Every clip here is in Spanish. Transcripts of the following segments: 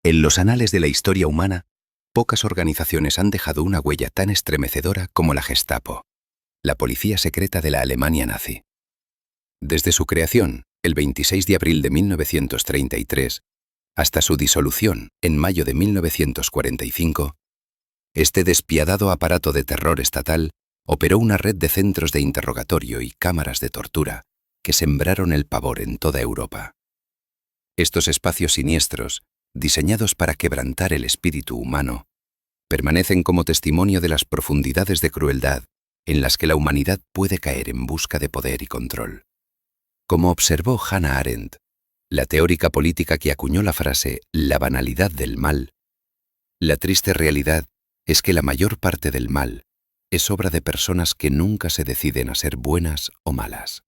En los anales de la historia humana, pocas organizaciones han dejado una huella tan estremecedora como la Gestapo, la policía secreta de la Alemania nazi. Desde su creación, el 26 de abril de 1933, hasta su disolución, en mayo de 1945, este despiadado aparato de terror estatal operó una red de centros de interrogatorio y cámaras de tortura que sembraron el pavor en toda Europa. Estos espacios siniestros, diseñados para quebrantar el espíritu humano, permanecen como testimonio de las profundidades de crueldad en las que la humanidad puede caer en busca de poder y control. Como observó Hannah Arendt, la teórica política que acuñó la frase «la banalidad del mal», la triste realidad es que la mayor parte del mal es obra de personas que nunca se deciden a ser buenas o malas.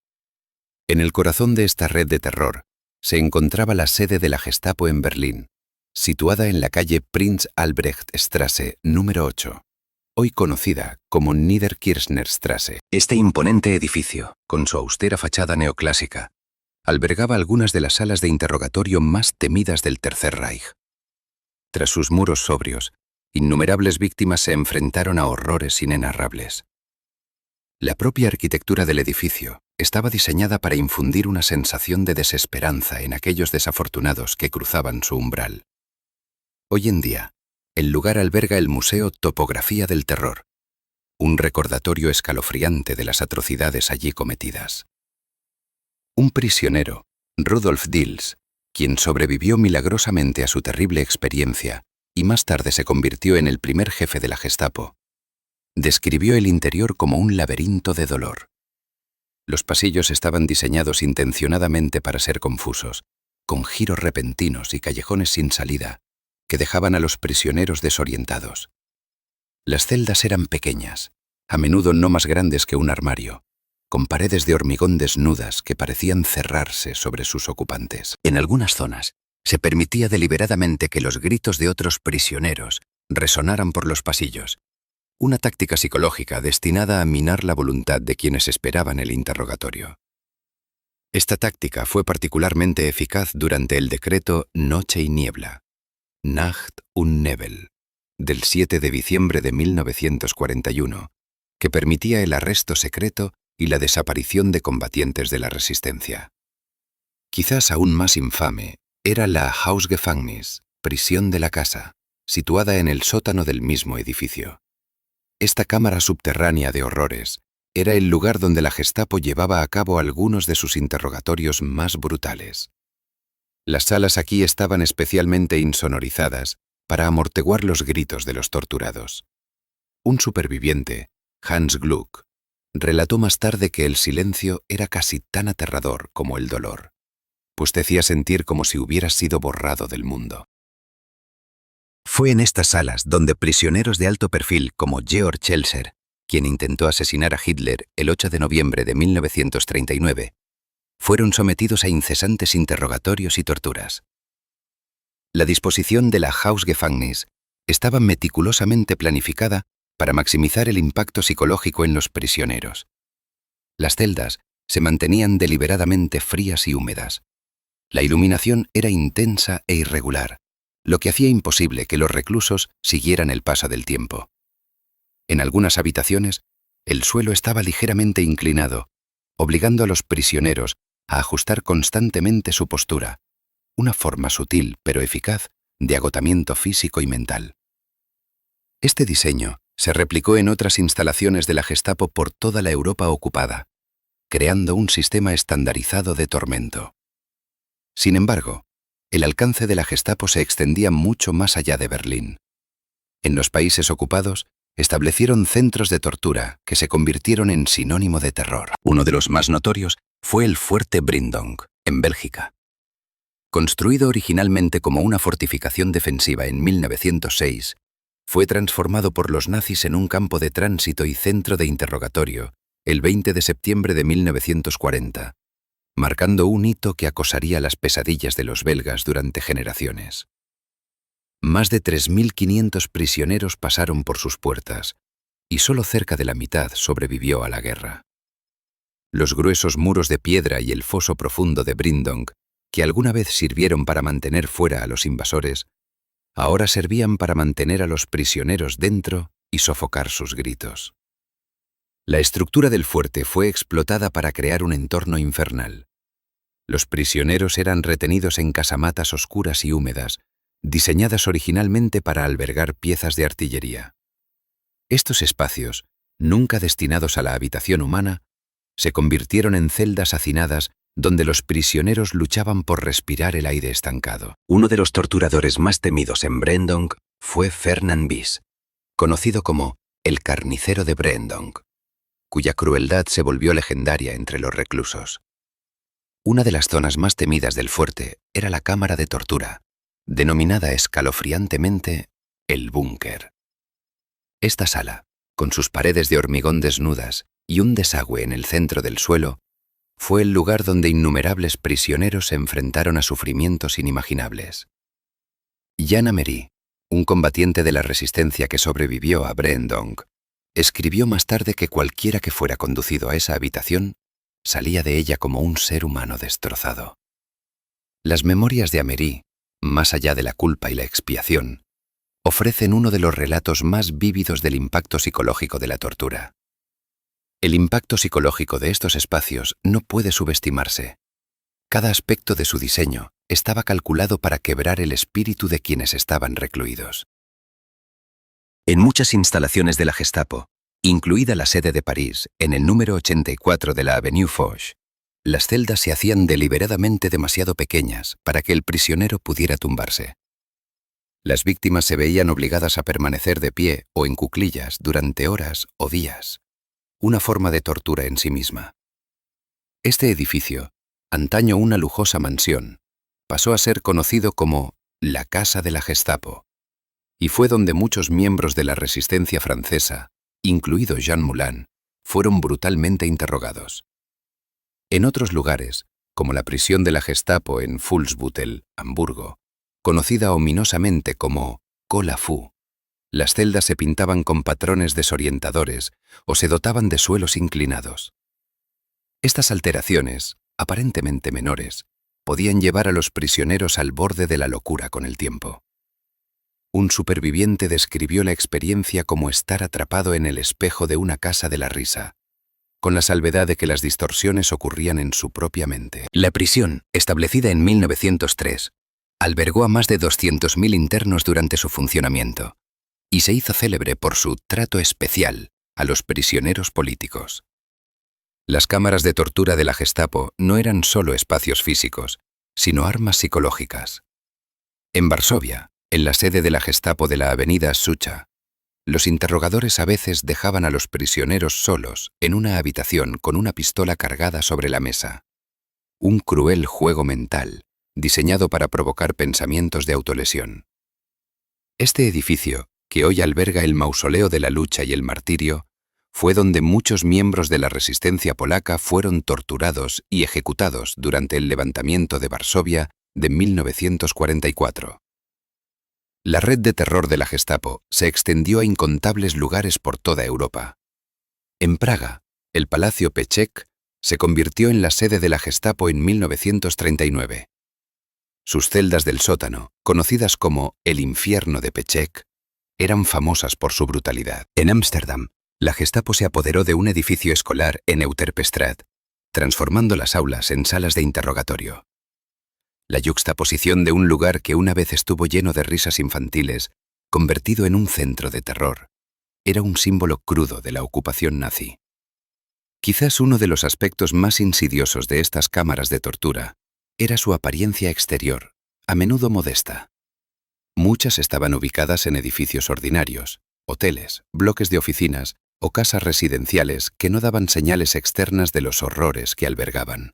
En el corazón de esta red de terror se encontraba la sede de la Gestapo en Berlín, situada en la calle Prinz Albrecht Straße número 8, hoy conocida como Niederkirchner Straße. Este imponente edificio, con su austera fachada neoclásica, albergaba algunas de las salas de interrogatorio más temidas del Tercer Reich. Tras sus muros sobrios, innumerables víctimas se enfrentaron a horrores inenarrables. La propia arquitectura del edificio estaba diseñada para infundir una sensación de desesperanza en aquellos desafortunados que cruzaban su umbral. Hoy en día, el lugar alberga el Museo Topografía del Terror, un recordatorio escalofriante de las atrocidades allí cometidas. Un prisionero, Rudolf Diels, quien sobrevivió milagrosamente a su terrible experiencia y más tarde se convirtió en el primer jefe de la Gestapo, describió el interior como un laberinto de dolor. Los pasillos estaban diseñados intencionadamente para ser confusos, con giros repentinos y callejones sin salida, que dejaban a los prisioneros desorientados. Las celdas eran pequeñas, a menudo no más grandes que un armario, con paredes de hormigón desnudas que parecían cerrarse sobre sus ocupantes. En algunas zonas, se permitía deliberadamente que los gritos de otros prisioneros resonaran por los pasillos, una táctica psicológica destinada a minar la voluntad de quienes esperaban el interrogatorio. Esta táctica fue particularmente eficaz durante el decreto Noche y Niebla, Nacht und Nebel, del 7 de diciembre de 1941, que permitía el arresto secreto y la desaparición de combatientes de la resistencia. Quizás aún más infame era la Hausgefängnis, prisión de la casa, situada en el sótano del mismo edificio. Esta cámara subterránea de horrores era el lugar donde la Gestapo llevaba a cabo algunos de sus interrogatorios más brutales. Las salas aquí estaban especialmente insonorizadas para amortiguar los gritos de los torturados. Un superviviente, Hans Gluck, relató más tarde que el silencio era casi tan aterrador como el dolor, pues te hacía sentir como si hubieras sido borrado del mundo. Fue en estas salas donde prisioneros de alto perfil como Georg Schelser, quien intentó asesinar a Hitler el 8 de noviembre de 1939, fueron sometidos a incesantes interrogatorios y torturas. La disposición de la Hausgefängnis estaba meticulosamente planificada para maximizar el impacto psicológico en los prisioneros. Las celdas se mantenían deliberadamente frías y húmedas. La iluminación era intensa e irregular, lo que hacía imposible que los reclusos siguieran el paso del tiempo. En algunas habitaciones, el suelo estaba ligeramente inclinado, obligando a los prisioneros a ajustar constantemente su postura, una forma sutil pero eficaz de agotamiento físico y mental. Este diseño se replicó en otras instalaciones de la Gestapo por toda la Europa ocupada, creando un sistema estandarizado de tormento. Sin embargo, el alcance de la Gestapo se extendía mucho más allá de Berlín. En los países ocupados, establecieron centros de tortura que se convirtieron en sinónimo de terror. Uno de los más notorios fue el Fuerte Brindong, en Bélgica. Construido originalmente como una fortificación defensiva en 1906, fue transformado por los nazis en un campo de tránsito y centro de interrogatorio el 20 de septiembre de 1940, marcando un hito que acosaría las pesadillas de los belgas durante generaciones. Más de 3.500 prisioneros pasaron por sus puertas, y solo cerca de la mitad sobrevivió a la guerra. Los gruesos muros de piedra y el foso profundo de Brindong, que alguna vez sirvieron para mantener fuera a los invasores, ahora servían para mantener a los prisioneros dentro y sofocar sus gritos. La estructura del fuerte fue explotada para crear un entorno infernal. Los prisioneros eran retenidos en casamatas oscuras y húmedas, diseñadas originalmente para albergar piezas de artillería. Estos espacios, nunca destinados a la habitación humana, se convirtieron en celdas hacinadas donde los prisioneros luchaban por respirar el aire estancado. Uno de los torturadores más temidos en Breendonk fue Fernand Bies, conocido como el carnicero de Breendonk, cuya crueldad se volvió legendaria entre los reclusos. Una de las zonas más temidas del fuerte era la cámara de tortura, denominada escalofriantemente el búnker. Esta sala, con sus paredes de hormigón desnudas y un desagüe en el centro del suelo, fue el lugar donde innumerables prisioneros se enfrentaron a sufrimientos inimaginables. Jan Amery, un combatiente de la resistencia que sobrevivió a Breendonk, escribió más tarde que cualquiera que fuera conducido a esa habitación salía de ella como un ser humano destrozado. Las memorias de Amery, más allá de la culpa y la expiación, ofrecen uno de los relatos más vívidos del impacto psicológico de la tortura. El impacto psicológico de estos espacios no puede subestimarse. Cada aspecto de su diseño estaba calculado para quebrar el espíritu de quienes estaban recluidos. En muchas instalaciones de la Gestapo, incluida la sede de París, en el número 84 de la Avenue Foch, las celdas se hacían deliberadamente demasiado pequeñas para que el prisionero pudiera tumbarse. Las víctimas se veían obligadas a permanecer de pie o en cuclillas durante horas o días, una forma de tortura en sí misma. Este edificio, antaño una lujosa mansión, pasó a ser conocido como la Casa de la Gestapo, y fue donde muchos miembros de la resistencia francesa, incluido Jean Moulin, fueron brutalmente interrogados. En otros lugares, como la prisión de la Gestapo en Fuhlsbüttel, Hamburgo, conocida ominosamente como Cola Fu, las celdas se pintaban con patrones desorientadores o se dotaban de suelos inclinados. Estas alteraciones, aparentemente menores, podían llevar a los prisioneros al borde de la locura con el tiempo. Un superviviente describió la experiencia como estar atrapado en el espejo de una casa de la risa, con la salvedad de que las distorsiones ocurrían en su propia mente. La prisión, establecida en 1903, albergó a más de 200.000 internos durante su funcionamiento y se hizo célebre por su trato especial a los prisioneros políticos. Las cámaras de tortura de la Gestapo no eran solo espacios físicos, sino armas psicológicas. En Varsovia, en la sede de la Gestapo de la avenida Sucha, los interrogadores a veces dejaban a los prisioneros solos en una habitación con una pistola cargada sobre la mesa. Un cruel juego mental, diseñado para provocar pensamientos de autolesión. Este edificio, que hoy alberga el mausoleo de la lucha y el martirio, fue donde muchos miembros de la resistencia polaca fueron torturados y ejecutados durante el levantamiento de Varsovia de 1944. La red de terror de la Gestapo se extendió a incontables lugares por toda Europa. En Praga, el Palacio Peček se convirtió en la sede de la Gestapo en 1939. Sus celdas del sótano, conocidas como el infierno de Peček, eran famosas por su brutalidad. En Ámsterdam, la Gestapo se apoderó de un edificio escolar en Euterpestraat, transformando las aulas en salas de interrogatorio. La yuxtaposición de un lugar que una vez estuvo lleno de risas infantiles, convertido en un centro de terror, era un símbolo crudo de la ocupación nazi. Quizás uno de los aspectos más insidiosos de estas cámaras de tortura era su apariencia exterior, a menudo modesta. Muchas estaban ubicadas en edificios ordinarios, hoteles, bloques de oficinas o casas residenciales que no daban señales externas de los horrores que albergaban.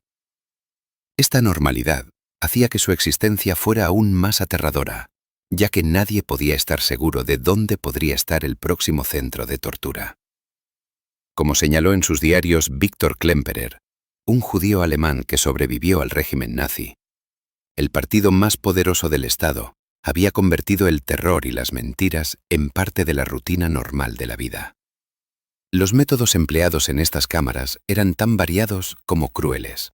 Esta normalidad hacía que su existencia fuera aún más aterradora, ya que nadie podía estar seguro de dónde podría estar el próximo centro de tortura. Como señaló en sus diarios Viktor Klemperer, un judío alemán que sobrevivió al régimen nazi, el partido más poderoso del Estado había convertido el terror y las mentiras en parte de la rutina normal de la vida. Los métodos empleados en estas cámaras eran tan variados como crueles.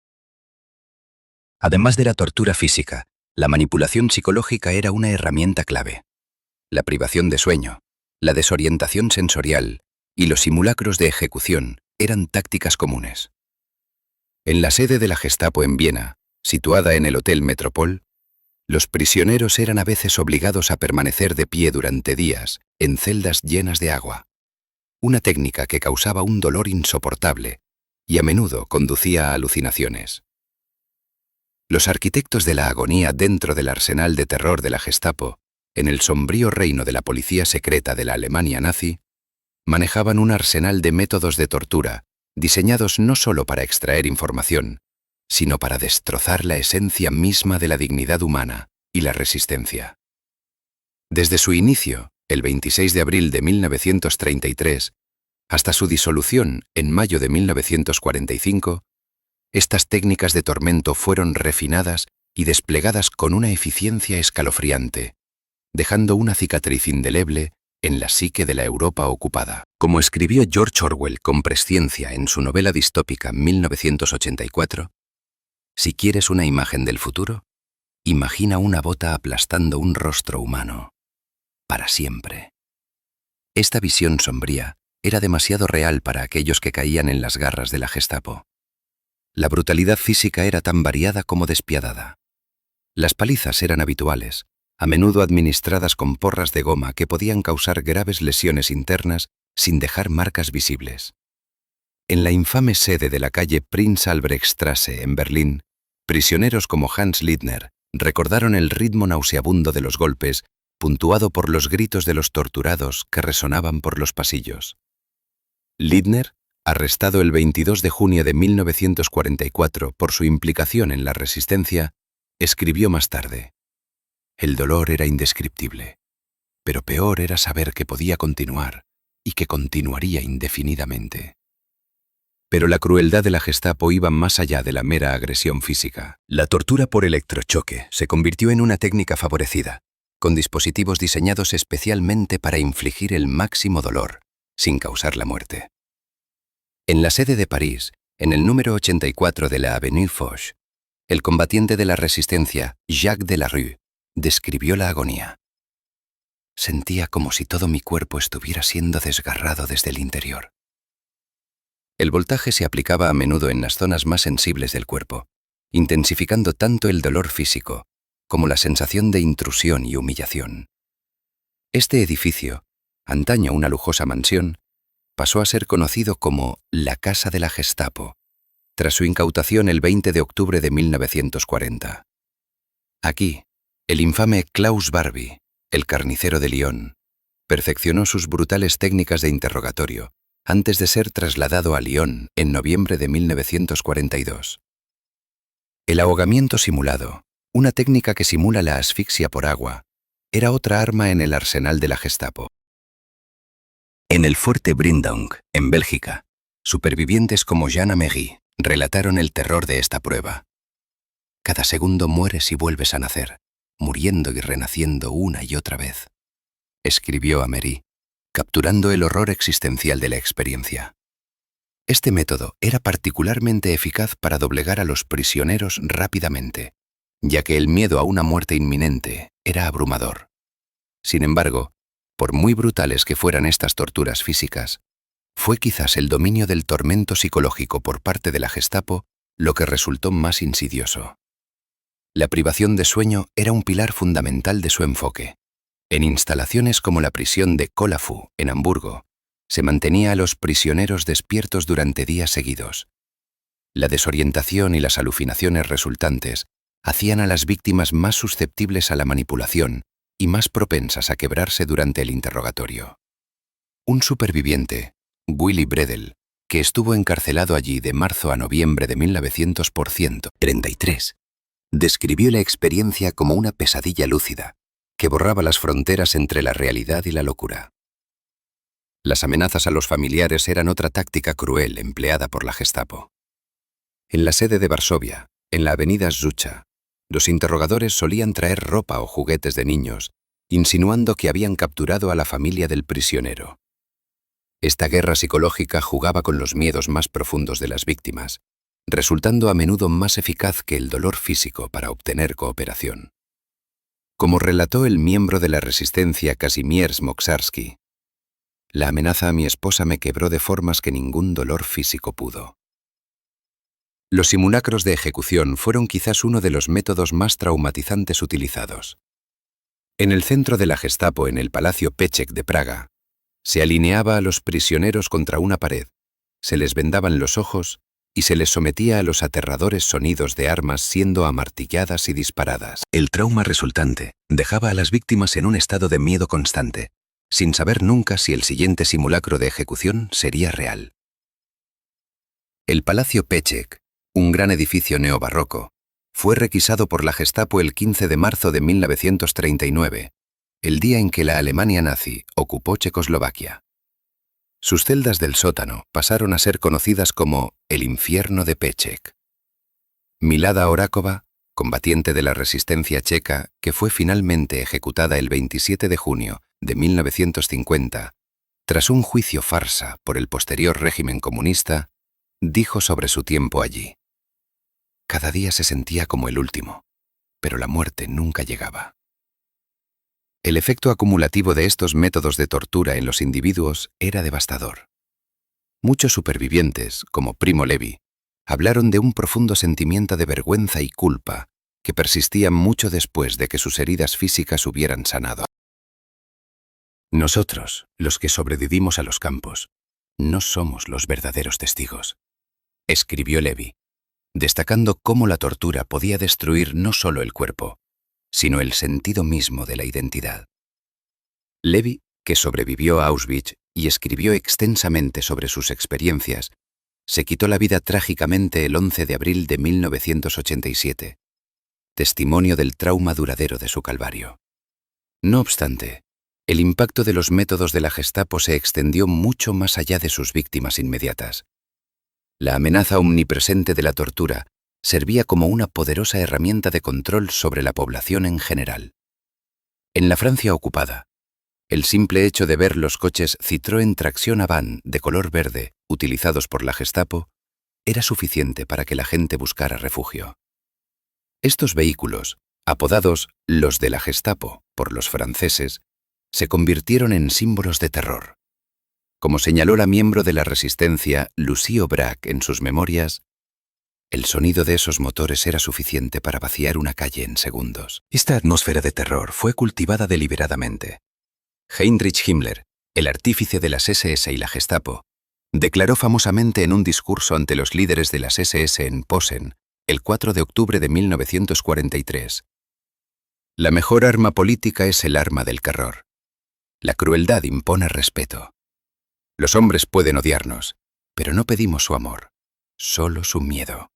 Además de la tortura física, la manipulación psicológica era una herramienta clave. la privación de sueño, la desorientación sensorial y los simulacros de ejecución eran tácticas comunes. En la sede de la Gestapo en Viena, situada en el Hotel Metropol, los prisioneros eran a veces obligados a permanecer de pie durante días en celdas llenas de agua, una técnica que causaba un dolor insoportable y a menudo conducía a alucinaciones. Los arquitectos de la agonía dentro del arsenal de terror de la Gestapo, en el sombrío reino de la policía secreta de la Alemania nazi, manejaban un arsenal de métodos de tortura diseñados no solo para extraer información, sino para destrozar la esencia misma de la dignidad humana y la resistencia. Desde su inicio, el 26 de abril de 1933, hasta su disolución en mayo de 1945, estas técnicas de tormento fueron refinadas y desplegadas con una eficiencia escalofriante, dejando una cicatriz indeleble en la psique de la Europa ocupada. Como escribió George Orwell con presciencia en su novela distópica 1984, si quieres una imagen del futuro, imagina una bota aplastando un rostro humano. Para siempre. Esta visión sombría era demasiado real para aquellos que caían en las garras de la Gestapo. La brutalidad física era tan variada como despiadada. Las palizas eran habituales, a menudo administradas con porras de goma que podían causar graves lesiones internas sin dejar marcas visibles. En la infame sede de la calle Prinz Albrechtstraße en Berlín, prisioneros como Hans Littner recordaron el ritmo nauseabundo de los golpes, puntuado por los gritos de los torturados que resonaban por los pasillos. Littner, arrestado el 22 de junio de 1944 por su implicación en la resistencia, escribió más tarde: «El dolor era indescriptible, pero peor era saber que podía continuar y que continuaría indefinidamente». Pero la crueldad de la Gestapo iba más allá de la mera agresión física. La tortura por electrochoque se convirtió en una técnica favorecida, con dispositivos diseñados especialmente para infligir el máximo dolor, sin causar la muerte. En la sede de París, en el número 84 de la Avenue Foch, el combatiente de la resistencia, Jacques Delarue, describió la agonía. Sentía como si todo mi cuerpo estuviera siendo desgarrado desde el interior. El voltaje se aplicaba a menudo en las zonas más sensibles del cuerpo, intensificando tanto el dolor físico como la sensación de intrusión y humillación. Este edificio, antaño una lujosa mansión, pasó a ser conocido como la Casa de la Gestapo, tras su incautación el 20 de octubre de 1940. Aquí, el infame Klaus Barbie, el carnicero de Lyon, perfeccionó sus brutales técnicas de interrogatorio antes de ser trasladado a Lyon en noviembre de 1942. El ahogamiento simulado, una técnica que simula la asfixia por agua, era otra arma en el arsenal de la Gestapo. En el fuerte Brindong, en Bélgica, supervivientes como Jean Améry relataron el terror de esta prueba. Cada segundo mueres y vuelves a nacer, muriendo y renaciendo una y otra vez, escribió Améry, capturando el horror existencial de la experiencia. Este método era particularmente eficaz para doblegar a los prisioneros rápidamente, ya que el miedo a una muerte inminente era abrumador. Sin embargo, por muy brutales que fueran estas torturas físicas, fue quizás el dominio del tormento psicológico por parte de la Gestapo lo que resultó más insidioso. La privación de sueño era un pilar fundamental de su enfoque. En instalaciones como la prisión de Kollafu, en Hamburgo, se mantenía a los prisioneros despiertos durante días seguidos. La desorientación y las alucinaciones resultantes hacían a las víctimas más susceptibles a la manipulación y más propensas a quebrarse durante el interrogatorio. Un superviviente, Willy Bredel, que estuvo encarcelado allí de marzo a noviembre de 1933, describió la experiencia como una pesadilla lúcida que borraba las fronteras entre la realidad y la locura. Las amenazas a los familiares eran otra táctica cruel empleada por la Gestapo. En la sede de Varsovia, en la avenida Zucha, los interrogadores solían traer ropa o juguetes de niños, insinuando que habían capturado a la familia del prisionero. Esta guerra psicológica jugaba con los miedos más profundos de las víctimas, resultando a menudo más eficaz que el dolor físico para obtener cooperación. Como relató el miembro de la resistencia Kazimierz Mokrzarsky, la amenaza a mi esposa me quebró de formas que ningún dolor físico pudo. Los simulacros de ejecución fueron quizás uno de los métodos más traumatizantes utilizados. En el centro de la Gestapo, en el Palacio Peček de Praga, se alineaba a los prisioneros contra una pared, se les vendaban los ojos y se les sometía a los aterradores sonidos de armas siendo amartilladas y disparadas. El trauma resultante dejaba a las víctimas en un estado de miedo constante, sin saber nunca si el siguiente simulacro de ejecución sería real. El Palacio Peček, un gran edificio neobarroco, fue requisado por la Gestapo el 15 de marzo de 1939, el día en que la Alemania nazi ocupó Checoslovaquia. Sus celdas del sótano pasaron a ser conocidas como el infierno de Peček. Milada Horáková, combatiente de la resistencia checa que fue finalmente ejecutada el 27 de junio de 1950, tras un juicio farsa por el posterior régimen comunista, dijo sobre su tiempo allí: «Cada día se sentía como el último, pero la muerte nunca llegaba». El efecto acumulativo de estos métodos de tortura en los individuos era devastador. Muchos supervivientes, como Primo Levi, hablaron de un profundo sentimiento de vergüenza y culpa que persistían mucho después de que sus heridas físicas hubieran sanado. Nosotros, los que sobrevivimos a los campos, no somos los verdaderos testigos, escribió Levi, destacando cómo la tortura podía destruir no solo el cuerpo, sino el sentido mismo de la identidad. Levi, que sobrevivió a Auschwitz y escribió extensamente sobre sus experiencias, se quitó la vida trágicamente el 11 de abril de 1987, testimonio del trauma duradero de su calvario. No obstante, el impacto de los métodos de la Gestapo se extendió mucho más allá de sus víctimas inmediatas. La amenaza omnipresente de la tortura servía como una poderosa herramienta de control sobre la población en general. En la Francia ocupada, el simple hecho de ver los coches Citroën Traction Avant de color verde utilizados por la Gestapo era suficiente para que la gente buscara refugio. Estos vehículos, apodados los de la Gestapo por los franceses, se convirtieron en símbolos de terror. Como señaló la miembro de la resistencia Lucie Aubrac en sus memorias, el sonido de esos motores era suficiente para vaciar una calle en segundos. Esta atmósfera de terror fue cultivada deliberadamente. Heinrich Himmler, el artífice de las SS y la Gestapo, declaró famosamente en un discurso ante los líderes de las SS en Posen, el 4 de octubre de 1943. La mejor arma política es el arma del terror. La crueldad impone respeto. Los hombres pueden odiarnos, pero no pedimos su amor, solo su miedo.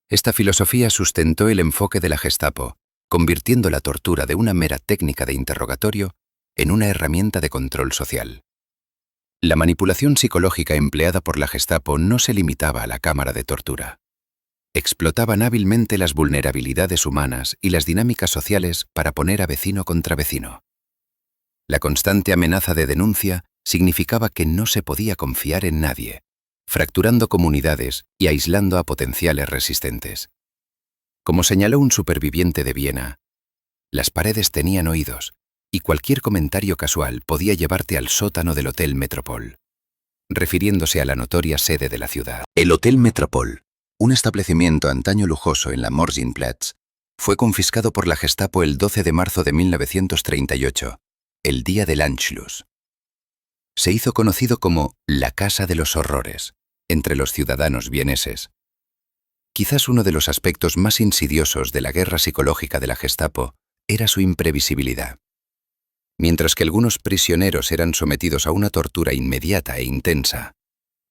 Esta filosofía sustentó el enfoque de la Gestapo, convirtiendo la tortura de una mera técnica de interrogatorio en una herramienta de control social. La manipulación psicológica empleada por la Gestapo no se limitaba a la cámara de tortura. Explotaban hábilmente las vulnerabilidades humanas y las dinámicas sociales para poner a vecino contra vecino. La constante amenaza de denuncia significaba que no se podía confiar en nadie, fracturando comunidades y aislando a potenciales resistentes. Como señaló un superviviente de Viena, las paredes tenían oídos y cualquier comentario casual podía llevarte al sótano del Hotel Metropol, refiriéndose a la notoria sede de la ciudad. El Hotel Metropol, un establecimiento antaño lujoso en la Morgenplatz, fue confiscado por la Gestapo el 12 de marzo de 1938, el día del Anschluss. Se hizo conocido como la Casa de los Horrores entre los ciudadanos vieneses. Quizás uno de los aspectos más insidiosos de la guerra psicológica de la Gestapo era su imprevisibilidad. Mientras que algunos prisioneros eran sometidos a una tortura inmediata e intensa,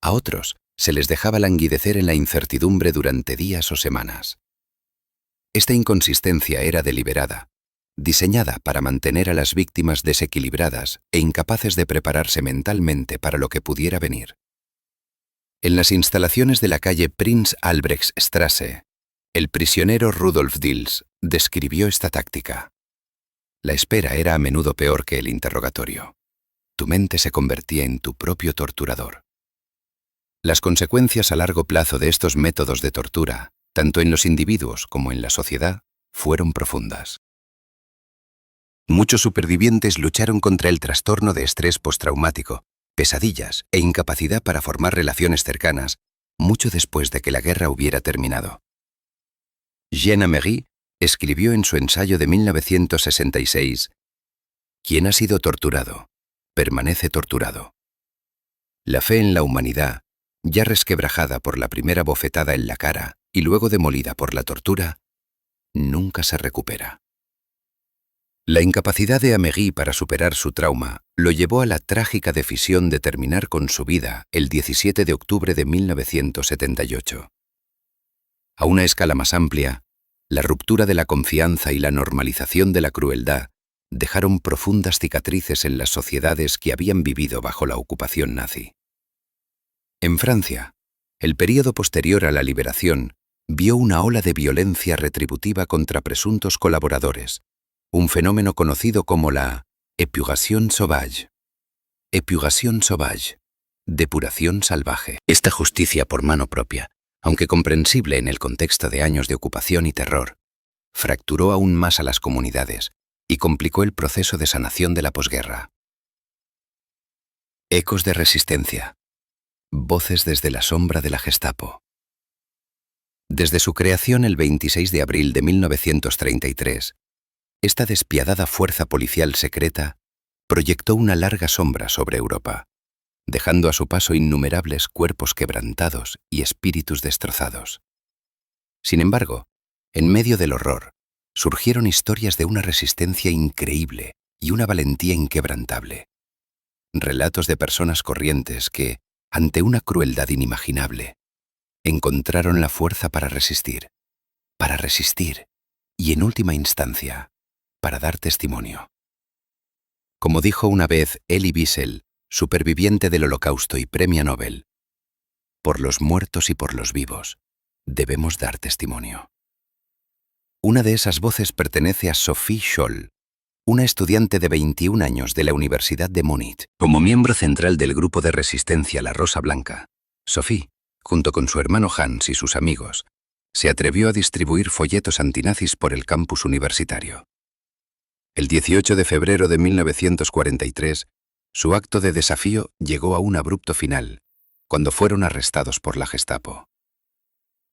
a otros se les dejaba languidecer en la incertidumbre durante días o semanas. Esta inconsistencia era deliberada, diseñada para mantener a las víctimas desequilibradas e incapaces de prepararse mentalmente para lo que pudiera venir. En las instalaciones de la calle Prinz Albrechtstraße, el prisionero Rudolf Dils describió esta táctica. La espera era a menudo peor que el interrogatorio. Tu mente se convertía en tu propio torturador. Las consecuencias a largo plazo de estos métodos de tortura, tanto en los individuos como en la sociedad, fueron profundas. Muchos supervivientes lucharon contra el trastorno de estrés postraumático, pesadillas e incapacidad para formar relaciones cercanas, mucho después de que la guerra hubiera terminado. Jean Améry escribió en su ensayo de 1966: «Quien ha sido torturado, permanece torturado». La fe en la humanidad, ya resquebrajada por la primera bofetada en la cara y luego demolida por la tortura, nunca se recupera. La incapacidad de Améry para superar su trauma lo llevó a la trágica decisión de terminar con su vida el 17 de octubre de 1978. A una escala más amplia, la ruptura de la confianza y la normalización de la crueldad dejaron profundas cicatrices en las sociedades que habían vivido bajo la ocupación nazi. En Francia, el período posterior a la liberación vio una ola de violencia retributiva contra presuntos colaboradores, un fenómeno conocido como la épuration sauvage. Épuration sauvage, depuración salvaje. Esta justicia por mano propia, aunque comprensible en el contexto de años de ocupación y terror, fracturó aún más a las comunidades y complicó el proceso de sanación de la posguerra. Ecos de resistencia. Voces desde la sombra de la Gestapo. Desde su creación el 26 de abril de 1933, esta despiadada fuerza policial secreta proyectó una larga sombra sobre Europa, dejando a su paso innumerables cuerpos quebrantados y espíritus destrozados. Sin embargo, en medio del horror, surgieron historias de una resistencia increíble y una valentía inquebrantable. Relatos de personas corrientes que, ante una crueldad inimaginable, encontraron la fuerza para resistir y, en última instancia, para dar testimonio. Como dijo una vez Elie Wiesel, superviviente del Holocausto y Premio Nobel, por los muertos y por los vivos, debemos dar testimonio. Una de esas voces pertenece a Sophie Scholl, una estudiante de 21 años de la Universidad de Múnich. Como miembro central del grupo de resistencia La Rosa Blanca, Sophie, junto con su hermano Hans y sus amigos, se atrevió a distribuir folletos antinazis por el campus universitario. El 18 de febrero de 1943, su acto de desafío llegó a un abrupto final, cuando fueron arrestados por la Gestapo.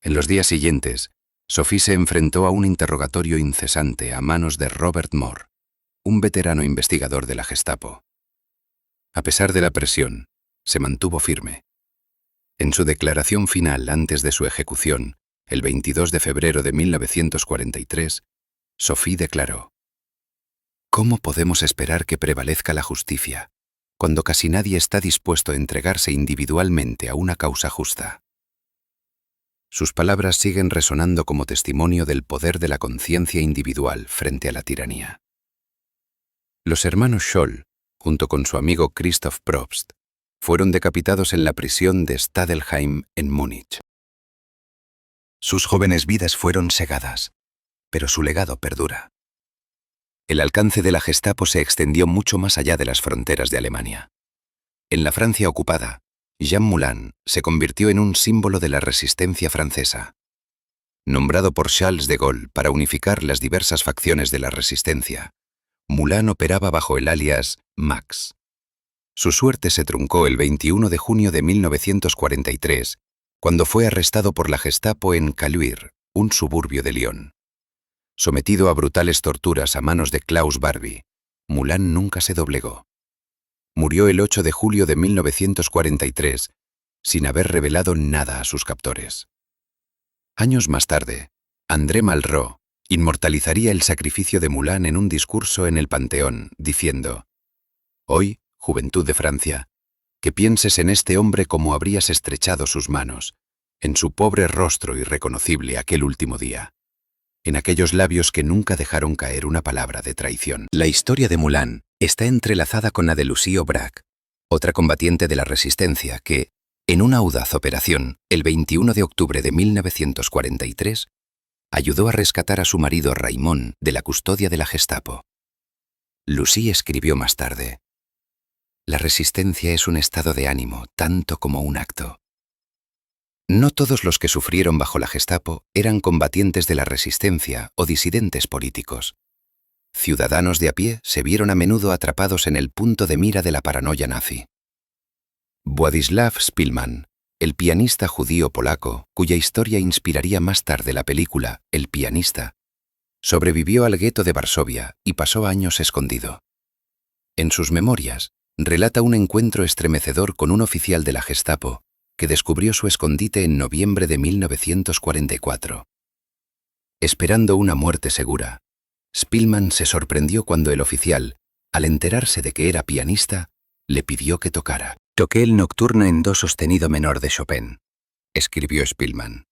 En los días siguientes, Sophie se enfrentó a un interrogatorio incesante a manos de Robert Moore, un veterano investigador de la Gestapo. A pesar de la presión, se mantuvo firme. En su declaración final antes de su ejecución, el 22 de febrero de 1943, Sophie declaró: ¿Cómo podemos esperar que prevalezca la justicia cuando casi nadie está dispuesto a entregarse individualmente a una causa justa? Sus palabras siguen resonando como testimonio del poder de la conciencia individual frente a la tiranía. Los hermanos Scholl, junto con su amigo Christoph Probst, fueron decapitados en la prisión de Stadelheim en Múnich. Sus jóvenes vidas fueron segadas, pero su legado perdura. El alcance de la Gestapo se extendió mucho más allá de las fronteras de Alemania. En la Francia ocupada, Jean Moulin se convirtió en un símbolo de la resistencia francesa. Nombrado por Charles de Gaulle para unificar las diversas facciones de la resistencia, Moulin operaba bajo el alias Max. Su suerte se truncó el 21 de junio de 1943, cuando fue arrestado por la Gestapo en Caluire, un suburbio de Lyon. Sometido a brutales torturas a manos de Klaus Barbie, Moulin nunca se doblegó. Murió el 8 de julio de 1943, sin haber revelado nada a sus captores. Años más tarde, André Malraux inmortalizaría el sacrificio de Moulin en un discurso en el Panteón, diciendo: «Hoy, juventud de Francia, que pienses en este hombre como habrías estrechado sus manos, en su pobre rostro irreconocible aquel último día, en aquellos labios que nunca dejaron caer una palabra de traición». La historia de Moulin está entrelazada con la de Lucie Aubrac, otra combatiente de la resistencia que, en una audaz operación, el 21 de octubre de 1943, ayudó a rescatar a su marido Raymond de la custodia de la Gestapo. Lucie escribió más tarde: «La resistencia es un estado de ánimo tanto como un acto». No todos los que sufrieron bajo la Gestapo eran combatientes de la resistencia o disidentes políticos. ciudadanos de a pie se vieron a menudo atrapados en el punto de mira de la paranoia nazi. Władysław Szpilman, el pianista judío-polaco, cuya historia inspiraría más tarde la película El pianista, sobrevivió al gueto de Varsovia y pasó años escondido. En sus memorias, relata un encuentro estremecedor con un oficial de la Gestapo que descubrió su escondite en noviembre de 1944. Esperando una muerte segura, Szpilman se sorprendió cuando el oficial, al enterarse de que era pianista, le pidió que tocara. «Toqué el nocturno en do sostenido menor de Chopin», escribió Szpilman.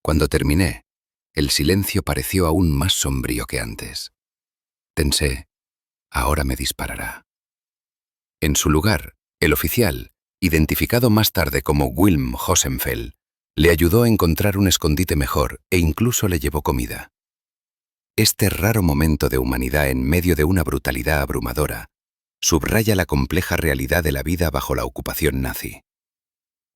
Cuando terminé, el silencio pareció aún más sombrío que antes. Pensé, ahora me disparará. En su lugar, el oficial, identificado más tarde como Wilm Hosenfeld, le ayudó a encontrar un escondite mejor e incluso le llevó comida. Este raro momento de humanidad en medio de una brutalidad abrumadora subraya la compleja realidad de la vida bajo la ocupación nazi.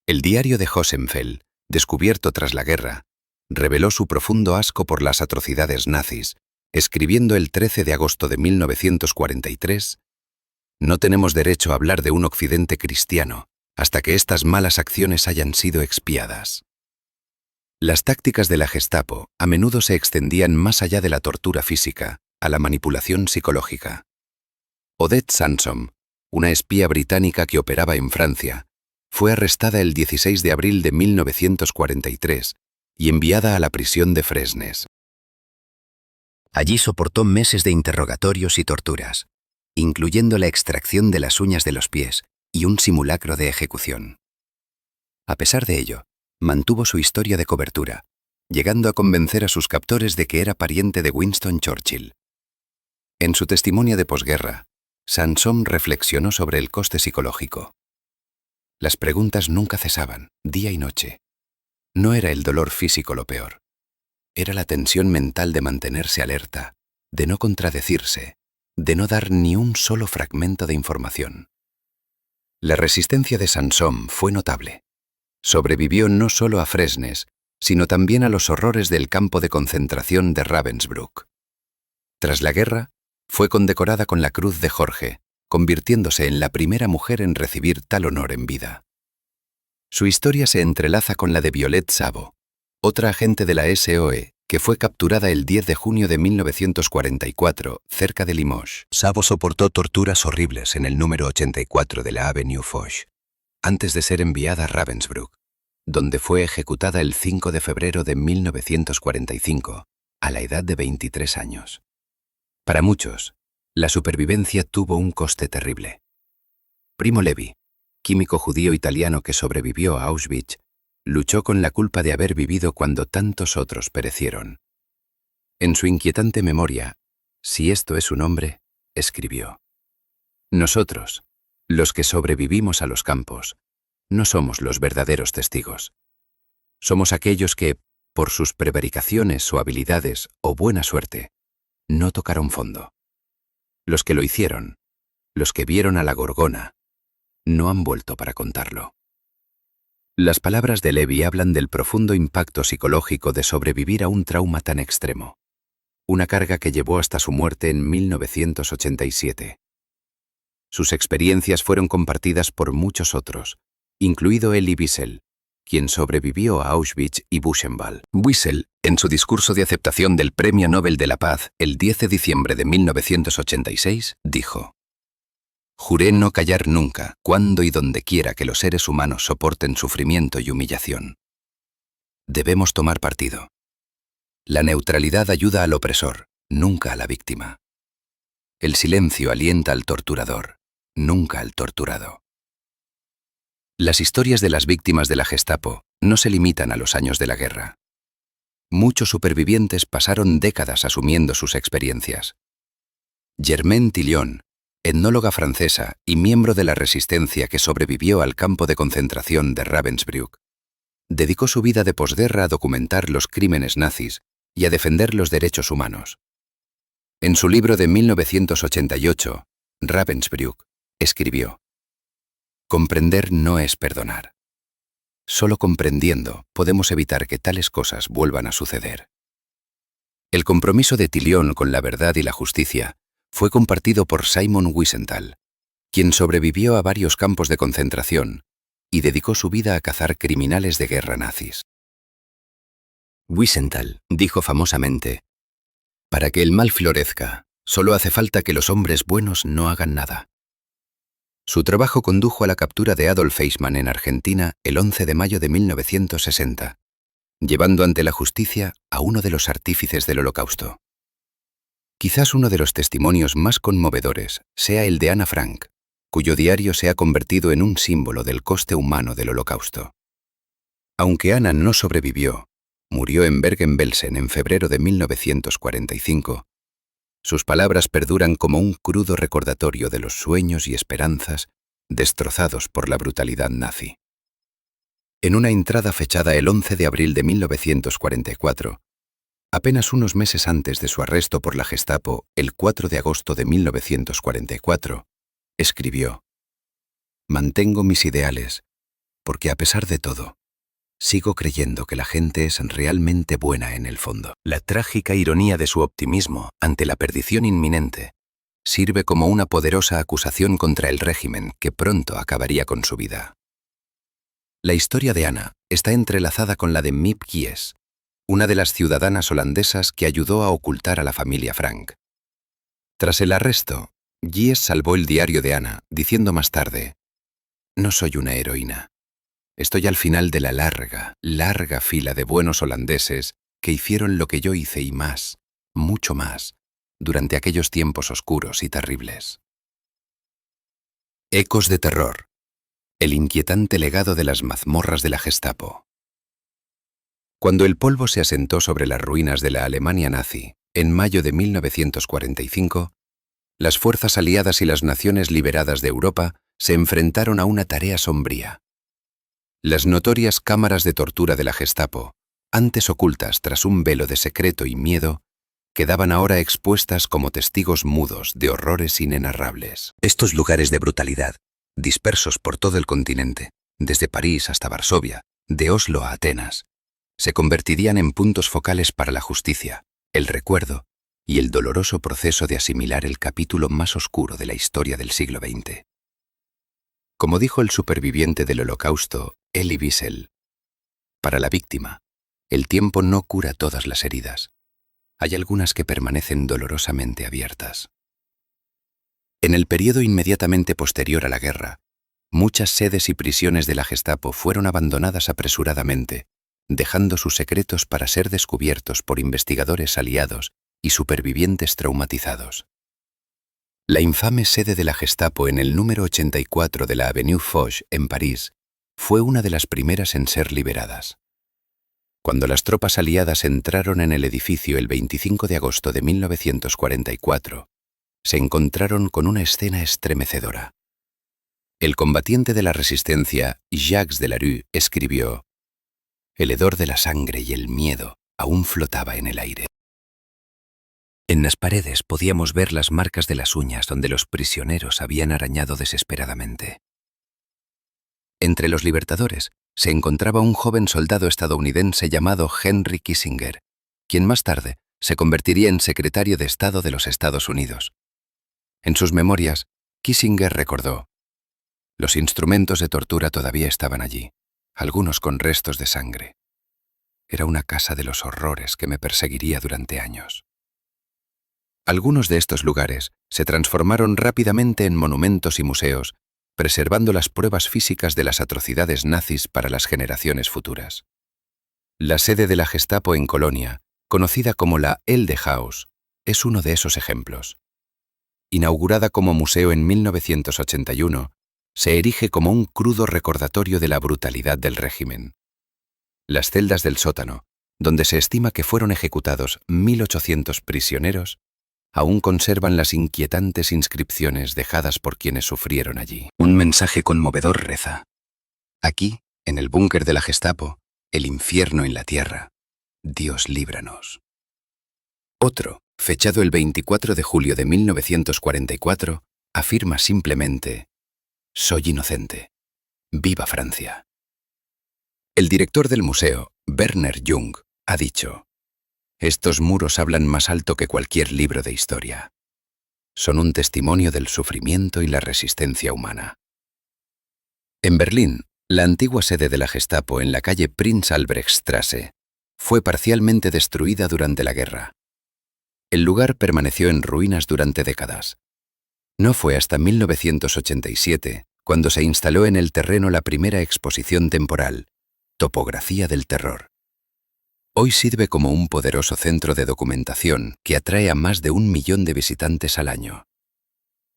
El diario de Hosenfeld, descubierto tras la guerra, reveló su profundo asco por las atrocidades nazis, escribiendo el 13 de agosto de 1943: «No tenemos derecho a hablar de un occidente cristiano hasta que estas malas acciones hayan sido expiadas». Las tácticas de la Gestapo a menudo se extendían más allá de la tortura física, a la manipulación psicológica. Odette Sansom, una espía británica que operaba en Francia, fue arrestada el 16 de abril de 1943 y enviada a la prisión de Fresnes. Allí soportó meses de interrogatorios y torturas, incluyendo la extracción de las uñas de los pies y un simulacro de ejecución. A pesar de ello, mantuvo su historia de cobertura, llegando a convencer a sus captores de que era pariente de Winston Churchill. En su testimonio de posguerra, Sansom reflexionó sobre el coste psicológico. Las preguntas nunca cesaban, día y noche. No era el dolor físico lo peor. Era la tensión mental de mantenerse alerta, de no contradecirse, de no dar ni un solo fragmento de información. La resistencia de Sansom fue notable. Sobrevivió no solo a Fresnes, sino también a los horrores del campo de concentración de Ravensbrück. Tras la guerra, fue condecorada con la Cruz de Jorge, convirtiéndose en la primera mujer en recibir tal honor en vida. Su historia se entrelaza con la de Violette Szabo, otra agente de la SOE que fue capturada el 10 de junio de 1944 cerca de Limoges. Szabo soportó torturas horribles en el número 84 de la Avenue Foch, antes de ser enviada a Ravensbrück, donde fue ejecutada el 5 de febrero de 1945, a la edad de 23 años. Para muchos, la supervivencia tuvo un coste terrible. Primo Levi, químico judío italiano que sobrevivió a Auschwitz, luchó con la culpa de haber vivido cuando tantos otros perecieron. En su inquietante memoria, Si esto es un hombre, escribió: «Nosotros, los que sobrevivimos a los campos, no somos los verdaderos testigos. Somos aquellos que, por sus prevaricaciones o habilidades o buena suerte, no tocaron fondo. Los que lo hicieron, los que vieron a la Gorgona, no han vuelto para contarlo». Las palabras de Levi hablan del profundo impacto psicológico de sobrevivir a un trauma tan extremo, una carga que llevó hasta su muerte en 1987. Sus experiencias fueron compartidas por muchos otros, incluido Elie Wiesel, quien sobrevivió a Auschwitz y Buchenwald. Wiesel, en su discurso de aceptación del Premio Nobel de la Paz el 10 de diciembre de 1986, dijo: «Juré no callar nunca, cuando y donde quiera que los seres humanos soporten sufrimiento y humillación. Debemos tomar partido. La neutralidad ayuda al opresor, nunca a la víctima. El silencio alienta al torturador, nunca al torturado». Las historias de las víctimas de la Gestapo no se limitan a los años de la guerra. Muchos supervivientes pasaron décadas asumiendo sus experiencias. Germaine Tillion, etnóloga francesa y miembro de la resistencia que sobrevivió al campo de concentración de Ravensbrück, dedicó su vida de posguerra a documentar los crímenes nazis y a defender los derechos humanos. En su libro de 1988, Ravensbrück, escribió: «Comprender no es perdonar. Solo comprendiendo podemos evitar que tales cosas vuelvan a suceder». El compromiso de Tillion con la verdad y la justicia fue compartido por Simon Wiesenthal, quien sobrevivió a varios campos de concentración y dedicó su vida a cazar criminales de guerra nazis. Wiesenthal dijo famosamente: «Para que el mal florezca, solo hace falta que los hombres buenos no hagan nada». Su trabajo condujo a la captura de Adolf Eichmann en Argentina el 11 de mayo de 1960, llevando ante la justicia a uno de los artífices del Holocausto. Quizás uno de los testimonios más conmovedores sea el de Ana Frank, cuyo diario se ha convertido en un símbolo del coste humano del Holocausto. Aunque Ana no sobrevivió, murió en Bergen-Belsen en febrero de 1945, sus palabras perduran como un crudo recordatorio de los sueños y esperanzas destrozados por la brutalidad nazi. En una entrada fechada el 11 de abril de 1944, apenas unos meses antes de su arresto por la Gestapo el 4 de agosto de 1944, escribió: «Mantengo mis ideales, porque a pesar de todo, sigo creyendo que la gente es realmente buena en el fondo». La trágica ironía de su optimismo ante la perdición inminente sirve como una poderosa acusación contra el régimen que pronto acabaría con su vida. La historia de Ana está entrelazada con la de Miep Gies, una de las ciudadanas holandesas que ayudó a ocultar a la familia Frank. Tras el arresto, Gies salvó el diario de Ana, diciendo más tarde: «No soy una heroína. Estoy al final de la larga, larga fila de buenos holandeses que hicieron lo que yo hice y más, mucho más, durante aquellos tiempos oscuros y terribles». Ecos de terror. El inquietante legado de las mazmorras de la Gestapo. Cuando el polvo se asentó sobre las ruinas de la Alemania nazi, en mayo de 1945, las fuerzas aliadas y las naciones liberadas de Europa se enfrentaron a una tarea sombría. Las notorias cámaras de tortura de la Gestapo, antes ocultas tras un velo de secreto y miedo, quedaban ahora expuestas como testigos mudos de horrores inenarrables. Estos lugares de brutalidad, dispersos por todo el continente, desde París hasta Varsovia, de Oslo a Atenas, se convertirían en puntos focales para la justicia, el recuerdo y el doloroso proceso de asimilar el capítulo más oscuro de la historia del siglo XX. Como dijo el superviviente del Holocausto, Elie Wiesel, para la víctima, el tiempo no cura todas las heridas. Hay algunas que permanecen dolorosamente abiertas. En el periodo inmediatamente posterior a la guerra, muchas sedes y prisiones de la Gestapo fueron abandonadas apresuradamente, dejando sus secretos para ser descubiertos por investigadores aliados y supervivientes traumatizados. La infame sede de la Gestapo en el número 84 de la Avenue Foch, en París, fue una de las primeras en ser liberadas. Cuando las tropas aliadas entraron en el edificio el 25 de agosto de 1944, se encontraron con una escena estremecedora. El combatiente de la resistencia, Jacques Delarue, escribió: «El hedor de la sangre y el miedo aún flotaba en el aire». En las paredes podíamos ver las marcas de las uñas donde los prisioneros habían arañado desesperadamente. Entre los libertadores se encontraba un joven soldado estadounidense llamado Henry Kissinger, quien más tarde se convertiría en secretario de Estado de los Estados Unidos. En sus memorias, Kissinger recordó: «Los instrumentos de tortura todavía estaban allí, algunos con restos de sangre. Era una casa de los horrores que me perseguiría durante años». Algunos de estos lugares se transformaron rápidamente en monumentos y museos, preservando las pruebas físicas de las atrocidades nazis para las generaciones futuras. La sede de la Gestapo en Colonia, conocida como la Elde Haus, es uno de esos ejemplos. Inaugurada como museo en 1981, se erige como un crudo recordatorio de la brutalidad del régimen. Las celdas del sótano, donde se estima que fueron ejecutados 1.800 prisioneros, aún conservan las inquietantes inscripciones dejadas por quienes sufrieron allí. Un mensaje conmovedor reza: «Aquí, en el búnker de la Gestapo, el infierno en la tierra. Dios líbranos». Otro, fechado el 24 de julio de 1944, afirma simplemente: «Soy inocente. ¡Viva Francia!». El director del museo, Werner Jung, ha dicho: Estos muros hablan más alto que cualquier libro de historia. Son un testimonio del sufrimiento y la resistencia humana. En Berlín, la antigua sede de la Gestapo en la calle Prinz-Albrecht-Straße fue parcialmente destruida durante la guerra. El lugar permaneció en ruinas durante décadas. No fue hasta 1987 cuando se instaló en el terreno la primera exposición temporal, Topografía del Terror. Hoy sirve como un poderoso centro de documentación que atrae a más de 1 millón de visitantes al año.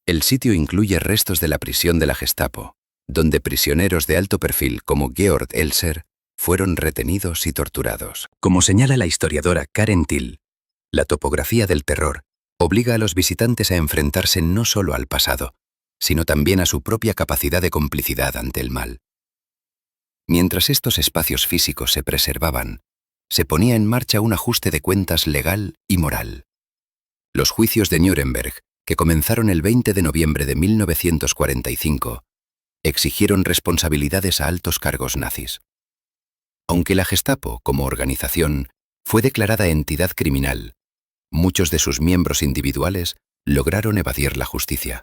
El sitio incluye restos de la prisión de la Gestapo, donde prisioneros de alto perfil como Georg Elser fueron retenidos y torturados. Como señala la historiadora Karen Thiel, la topografía del terror obliga a los visitantes a enfrentarse no solo al pasado, sino también a su propia capacidad de complicidad ante el mal. Mientras estos espacios físicos se preservaban, se ponía en marcha un ajuste de cuentas legal y moral. Los juicios de Nuremberg, que comenzaron el 20 de noviembre de 1945, exigieron responsabilidades a altos cargos nazis. Aunque la Gestapo, como organización, fue declarada entidad criminal, muchos de sus miembros individuales lograron evadir la justicia.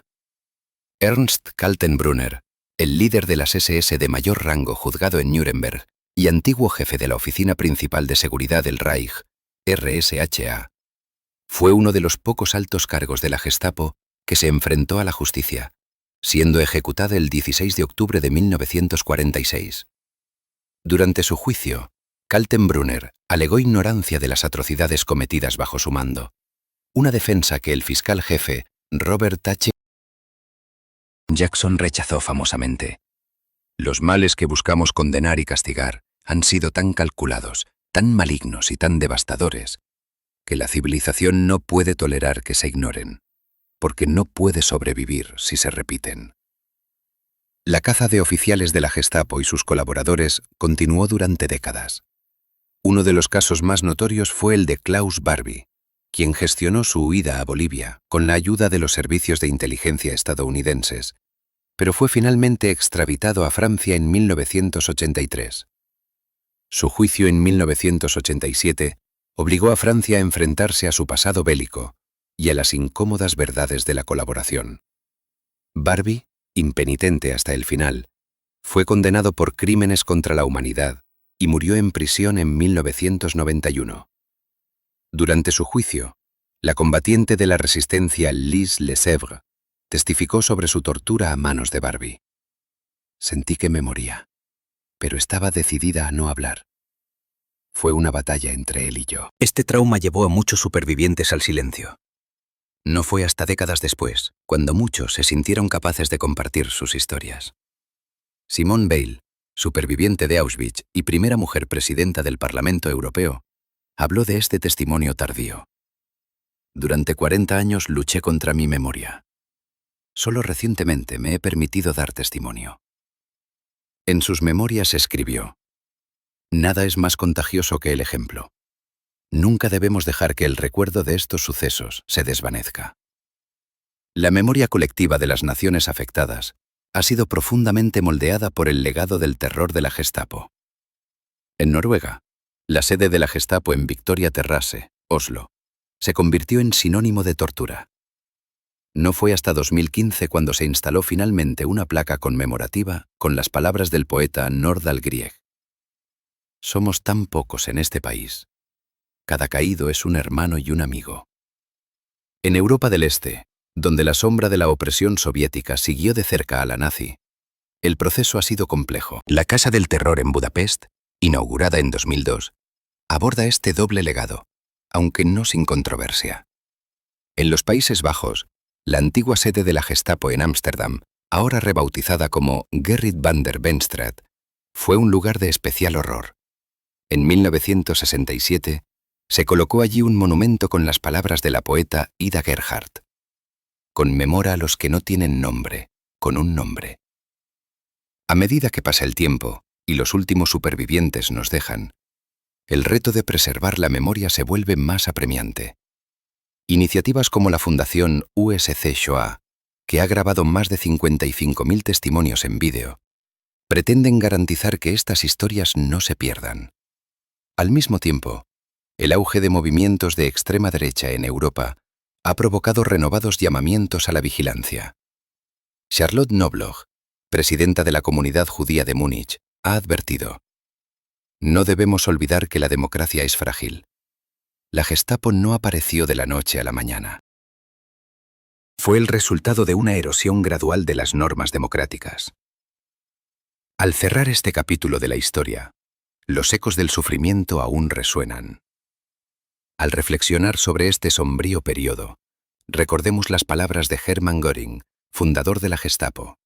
Ernst Kaltenbrunner, el líder de las SS de mayor rango juzgado en Nuremberg y antiguo jefe de la Oficina Principal de Seguridad del Reich, RSHA, fue uno de los pocos altos cargos de la Gestapo que se enfrentó a la justicia, siendo ejecutado el 16 de octubre de 1946. Durante su juicio, Kaltenbrunner alegó ignorancia de las atrocidades cometidas bajo su mando, una defensa que el fiscal jefe, Robert H. Jackson rechazó famosamente. Los males que buscamos condenar y castigar han sido tan calculados, tan malignos y tan devastadores, que la civilización no puede tolerar que se ignoren, porque no puede sobrevivir si se repiten. La caza de oficiales de la Gestapo y sus colaboradores continuó durante décadas. Uno de los casos más notorios fue el de Klaus Barbie, quien gestionó su huida a Bolivia con la ayuda de los servicios de inteligencia estadounidenses, pero fue finalmente extraditado a Francia en 1983. Su juicio en 1987 obligó a Francia a enfrentarse a su pasado bélico y a las incómodas verdades de la colaboración. Barbie, impenitente hasta el final, fue condenado por crímenes contra la humanidad y murió en prisión en 1991. Durante su juicio, la combatiente de la resistencia Lise Lesèvre testificó sobre su tortura a manos de Barbie. Sentí que me moría, pero estaba decidida a no hablar. Fue una batalla entre él y yo. Este trauma llevó a muchos supervivientes al silencio. No fue hasta décadas después, cuando muchos se sintieron capaces de compartir sus historias. Simone Veil, superviviente de Auschwitz y primera mujer presidenta del Parlamento Europeo, habló de este testimonio tardío. Durante 40 años luché contra mi memoria. Solo recientemente me he permitido dar testimonio. En sus memorias escribió: «Nada es más contagioso que el ejemplo. Nunca debemos dejar que el recuerdo de estos sucesos se desvanezca». La memoria colectiva de las naciones afectadas ha sido profundamente moldeada por el legado del terror de la Gestapo. En Noruega, la sede de la Gestapo en Victoria Terrasse, Oslo, se convirtió en sinónimo de tortura. No fue hasta 2015 cuando se instaló finalmente una placa conmemorativa con las palabras del poeta Nordahl Grieg. Somos tan pocos en este país. Cada caído es un hermano y un amigo. En Europa del Este, donde la sombra de la opresión soviética siguió de cerca a la nazi, el proceso ha sido complejo. La Casa del Terror en Budapest, inaugurada en 2002, aborda este doble legado, aunque no sin controversia. En los Países Bajos, la antigua sede de la Gestapo en Ámsterdam, ahora rebautizada como Gerrit van der Benstraat, fue un lugar de especial horror. En 1967, se colocó allí un monumento con las palabras de la poeta Ida Gerhardt: «Conmemora a los que no tienen nombre, con un nombre». A medida que pasa el tiempo y los últimos supervivientes nos dejan, el reto de preservar la memoria se vuelve más apremiante. Iniciativas como la Fundación USC Shoah, que ha grabado más de 55.000 testimonios en vídeo, pretenden garantizar que estas historias no se pierdan. Al mismo tiempo, El auge de movimientos de extrema derecha en Europa ha provocado renovados llamamientos a la vigilancia. Charlotte Knobloch, presidenta de la comunidad judía de Múnich, ha advertido: no debemos olvidar que la democracia es frágil. La Gestapo no apareció de la noche a la mañana. Fue el resultado de una erosión gradual de las normas democráticas. Al cerrar este capítulo de la historia, los ecos del sufrimiento aún resuenan. Al reflexionar sobre este sombrío periodo, recordemos las palabras de Hermann Göring, fundador de la Gestapo.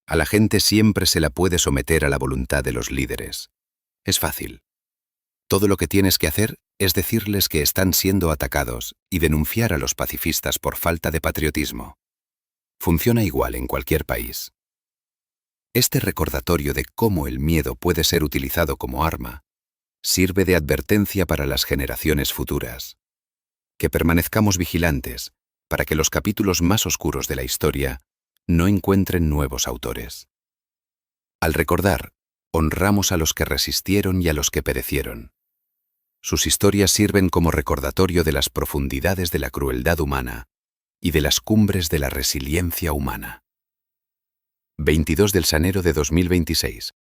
A la gente siempre se la puede someter a la voluntad de los líderes. Es fácil. Todo lo que tienes que hacer es decirles que están siendo atacados y denunciar a los pacifistas por falta de patriotismo. Funciona igual en cualquier país. Este recordatorio de cómo el miedo puede ser utilizado como arma sirve de advertencia para las generaciones futuras. Que permanezcamos vigilantes para que los capítulos más oscuros de la historia no encuentren nuevos autores. Al recordar, honramos a los que resistieron y a los que perecieron. Sus historias sirven como recordatorio de las profundidades de la crueldad humana y de las cumbres de la resiliencia humana. 22 de enero de 2026.